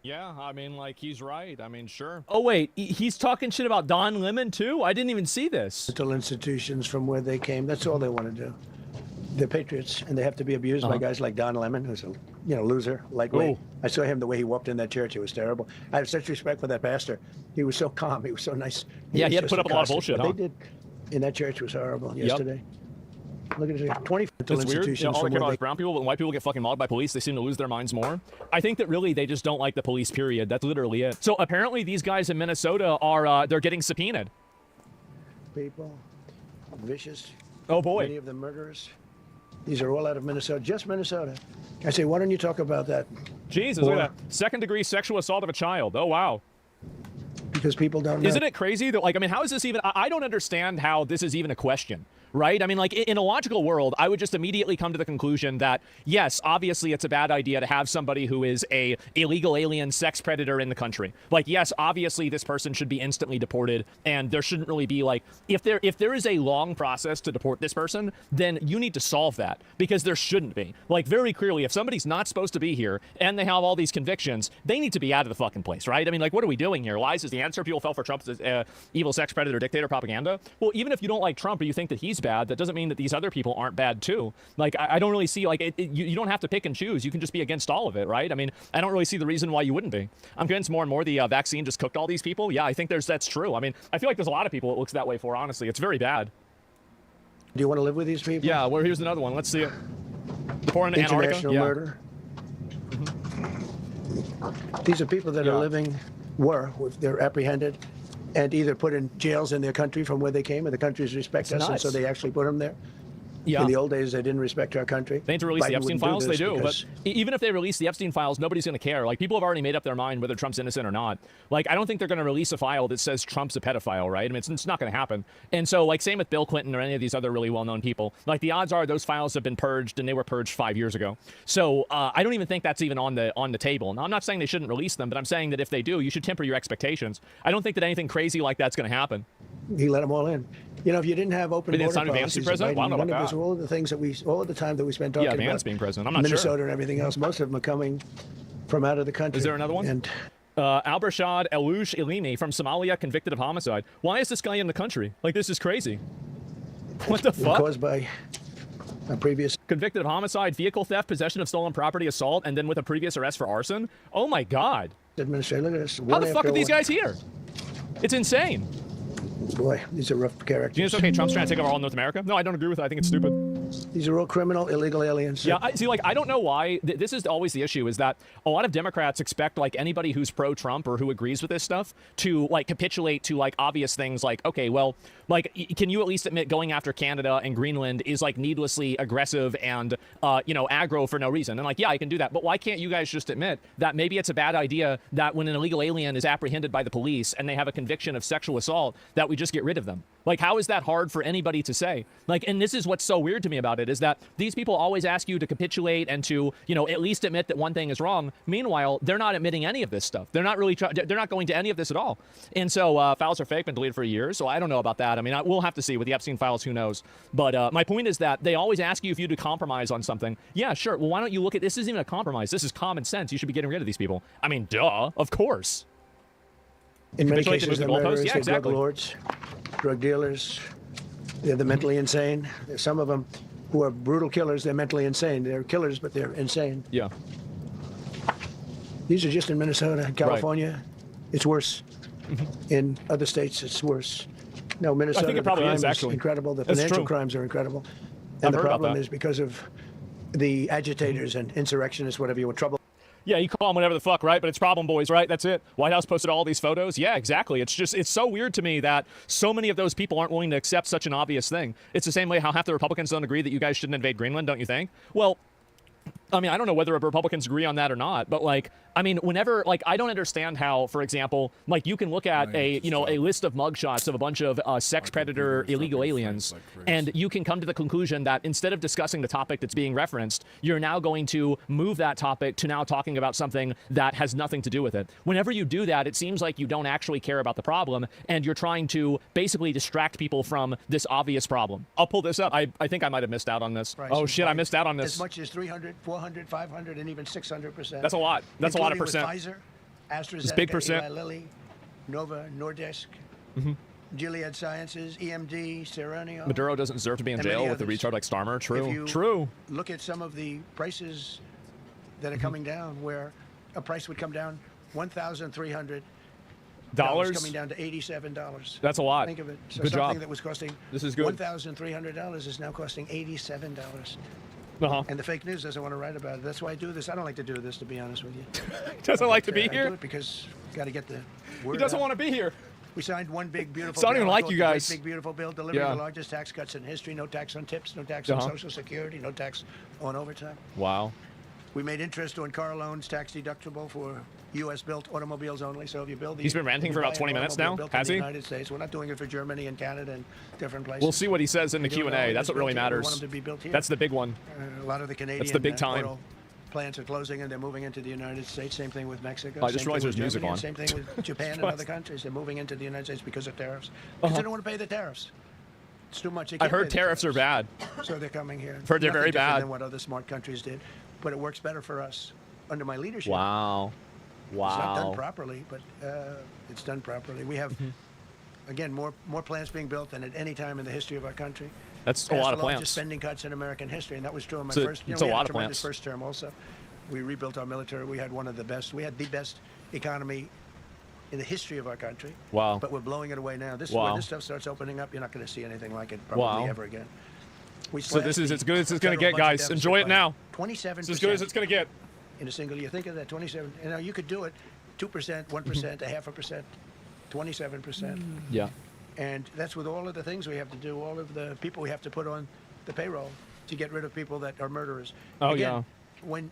Yeah, I mean, like, he's right. I mean, sure. Oh, wait, he's talking shit about Don Lemon, too? I didn't even see this. Mental institutions from where they came. That's all they want to do. They're patriots, and they have to be abused by guys like Don Lemon, who's a loser, lightweight. I saw him the way he walked in that church. It was terrible. I have such respect for that pastor. He was so calm. He was so nice. He had to put up a lot of bullshit, They did in that church was horrible yesterday. Look at it. 20 It's weird. You know, all I care about is brown people, but when white people get fucking mauled by police, they seem to lose their minds more. I think that really they just don't like the police, period. That's literally it. So apparently these guys in Minnesota are, they're getting subpoenaed. People, vicious. Oh, boy. Many of them murderers. These are all out of Minnesota, just Minnesota. I say, why don't you talk about that? Jesus, look at that. Second-degree sexual assault of a child. Oh, wow. Because people don't know. Isn't it crazy that, like, I mean, how is this even, I don't understand how this is even a question, right? I mean, like, in a logical world, I would just immediately come to the conclusion that, yes, obviously it's a bad idea to have somebody who is a illegal alien sex predator in the country. Like, yes, obviously this person should be instantly deported, and there shouldn't really be, like, if there is a long process to deport this person, then you need to solve that, because there shouldn't be. Like, very clearly, if somebody's not supposed to be here, and they have all these convictions, they need to be out of the fucking place, right? I mean, like, what are we doing here? Lies is the answer. People fell for Trump's evil sex predator dictator propaganda. Well, even if you don't like Trump or you think that he's bad, that doesn't mean that these other people aren't bad too. Like, I don't really see, like, you don't have to pick and choose. You can just be against all of it, right? I mean, I don't really see the reason why you wouldn't be. I'm convinced more and more the vaccine just cooked all these people. Yeah, I think that's true. I mean, I feel like there's a lot of people it looks that way for, honestly. It's very bad. Do you want to live with these people? Yeah, well, here's another one. Let's see it. Deporting to Antarctica. International murder. These are people that are living, they're apprehended and either put in jails in their country from where they came, and the countries respect us, and so they actually put them there. Yeah. In the old days, they didn't respect our country. They need to release the Epstein files? They do, but even if they release the Epstein files, nobody's going to care. Like, people have already made up their mind whether Trump's innocent or not. Like, I don't think they're going to release a file that says Trump's a pedophile, right? I mean, it's not going to happen. And so, like, same with Bill Clinton or any of these other really well-known people. Like, the odds are those files have been purged, and they were purged 5 years ago. So, I don't even think that's even on the table. Now, I'm not saying they shouldn't release them, but I'm saying that if they do, you should temper your expectations. I don't think that anything crazy like that's going to happen. He let them all in. You know, if you didn't have open border policies, president? Well, none of this, all of the things that all of the time that we spent talking about being president. I'm not Minnesota sure. and everything else, most of them are coming from out of the country. Is there another one? And Albershad Elouche Elimi from Somalia, convicted of homicide. Why is this guy in the country? Like, this is crazy. What the fuck? Caused by a previous... Convicted of homicide, vehicle theft, possession of stolen property, assault, and then with a previous arrest for arson? Oh my God. Administrator, look at this. How the fuck are these guys here? It's insane. Boy, these are rough characters. Do you know it's okay Trump's trying to take over all North America? No, I don't agree with it. I think it's stupid. These are all criminal, illegal aliens. Yeah, see, like, I don't know why. This is always the issue, is that a lot of Democrats expect, like, anybody who's pro-Trump or who agrees with this stuff to, like, capitulate to, like, obvious things like, okay, well, like, can you at least admit going after Canada and Greenland is, like, needlessly aggressive and, you know, aggro for no reason? And, like, yeah, I can do that. But why can't you guys just admit that maybe it's a bad idea that when an illegal alien is apprehended by the police and they have a conviction of sexual assault, that we just get rid of them? Like, how is that hard for anybody to say? Like, and this is what's so weird to me about it, is that these people always ask you to capitulate and to, you know, at least admit that one thing is wrong. Meanwhile, they're not admitting any of this stuff. They're not really, they're not going to any of this at all. And so files are fake, been deleted for years. So I don't know about that. I mean, we'll have to see with the Epstein files, who knows? But my point is that they always ask you if you to compromise on something. Yeah, sure. Well, why don't you look at, this isn't even a compromise. This is common sense. You should be getting rid of these people. I mean, duh, of course. In many cases, they're murderers, yeah, they're exactly. drug lords, drug dealers. They're the mentally insane. There's some of them who are brutal killers. They're mentally insane. They're killers, but they're insane. Yeah. These are just in Minnesota. California, right. It's worse. In other states, it's worse. No, Minnesota, I think it probably is, actually. Incredible. The That's financial true. crimes are incredible. And the problem is because of the agitators and insurrectionists, whatever you want, trouble. Yeah, you call them whatever the fuck, right? But it's problem boys, right? That's it. White House posted all these photos. Yeah, exactly. It's just, it's so weird to me that so many of those people aren't willing to accept such an obvious thing. It's the same way how half the Republicans don't agree that you guys shouldn't invade Greenland, don't you think? Well, I mean, I don't know whether Republicans agree on that or not, but, like, I mean, whenever, like, I don't understand how, for example, like, you can look at a list of mugshots of a bunch of sex predator illegal aliens, and you can come to the conclusion that instead of discussing the topic that's being referenced, you're now going to move that topic to now talking about something that has nothing to do with it. Whenever you do that, it seems like you don't actually care about the problem, and you're trying to basically distract people from this obvious problem. I'll pull this up. I think I might have missed out on this. Oh, shit, I missed out on this. As much as 300, 400, 500, and even 600%. That's a lot. That's a lot of percent. Pfizer, AstraZeneca, big percent. Eli Lilly, Nova, Nordisk, Gilead Sciences, EMD, Serenio. Maduro doesn't deserve to be in and many jail with a others. retard like Starmer. If True. you True. look at some of the prices that are coming down, where a price would come down $1,300 coming down to $87. That's a lot. Think of it. So Good something job. that was costing This is good. $1,300 is now costing $87. Uh-huh. And the fake news doesn't want to write about it. That's why I do this. I don't like to do this, to be honest with you. Doesn't like to be I do here. it because got to get the word He doesn't out. want to be here. We signed one big, beautiful It's not bill. even I like call you it the Great guys. Big, beautiful bill, delivering Yeah. the largest tax cuts in history. No tax on tips, no tax on Social Security, no tax on overtime. Wow. We made interest on car loans tax deductible for U.S.-built automobiles only. So if you build, He's been ranting for about 20 minutes now, has he? United States. We're not doing it for Germany and Canada and different places. We'll see what he says in the We're doing all Q&A. of That's this what really built here. We matters. want them to be built here. That's the big one. A lot of the Canadian the big time. auto plants are closing and they're moving into the United States. Same thing with Mexico. I just Same realized thing with there's music Germany, on. Same thing with Japan and other countries. They're moving into the United States because of tariffs. Because they don't want to pay the tariffs. It's too much. They I can't heard pay the tariffs are bad. So they're coming here. Heard they're Nothing very different bad. than what other smart countries did, but it works better for us under my leadership. Wow. It's not done Wow. properly, but it's done properly. We have, again, more plants being built than at any time in the history of our country. That's a Passed lot of the largest plants. spending cuts in American history, and that was true in my It's a- first. it's we a had lot of tremendous plants. first term also. We rebuilt our military. We had one of the best. We had the best economy in the history of our country. Wow. But we're blowing it away now. This Wow. when this stuff starts opening up, you're not going to see anything like it probably Wow. ever again. We So this slashed is the as good as it's going to federal get, budget guys. deficit Enjoy it by now. 27%. It's as good as it's going to get. In a single year. Think of that, 27. You know, you could do it 2%, 1%, a half a percent, 27%. Yeah. And that's with all of the things we have to do, all of the people we have to put on the payroll to get rid of people that are murderers. Oh, Again, yeah. When